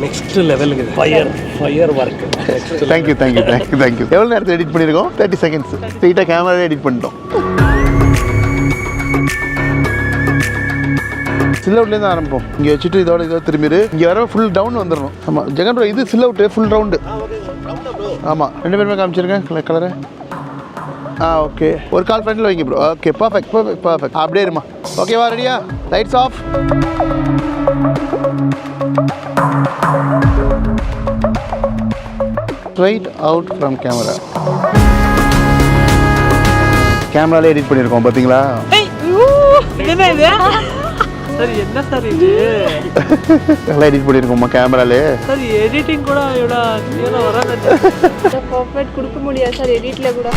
Next லெவலுக்கு fire work. Thank you எவ்வளோ நேரத்தில் எடிட் பண்ணியிருக்கோம்? 30 செகண்ட்ஸ். ஸ்ட்ரெயிட்டாக கேமராவே எடிட் பண்ணிட்டோம். சில் அவுட்லேருந்து ஆரம்பிப்போம். இங்கே வச்சுட்டு இதோட திரும்பிடு. இங்கே வர ஃபுல் டவுன் வந்துடணும். ஆமாம் ஜெகன் ப்ரோ, இது சில் அவுட்டு ஃபுல் ரவுண்டு. ஆமாம், 2 பேருமே காமிச்சிருக்கேன் கலரை. ஓகே, ஒரு கால் ஃப்ரண்டில் வைங்க ப்ரோ. Okay, perfect. அப்படியே இருமா. ஓகேவா, ரெடியா? Lights off. Straight out from camera. கேமராலே எடிட் பண்ணியிருக்கோம் பார்த்தீங்களா? சார் என்ன சார் இது? நல்லா எடிட் பண்ணியிருக்கோம்மா கேமராலே. சார் எடிட்டிங் கூட இவ்வளோ கிளியராக வராது. பர்ஃபெக்ட் கொடுக்க முடியாது சார் எடிட்டில் கூட.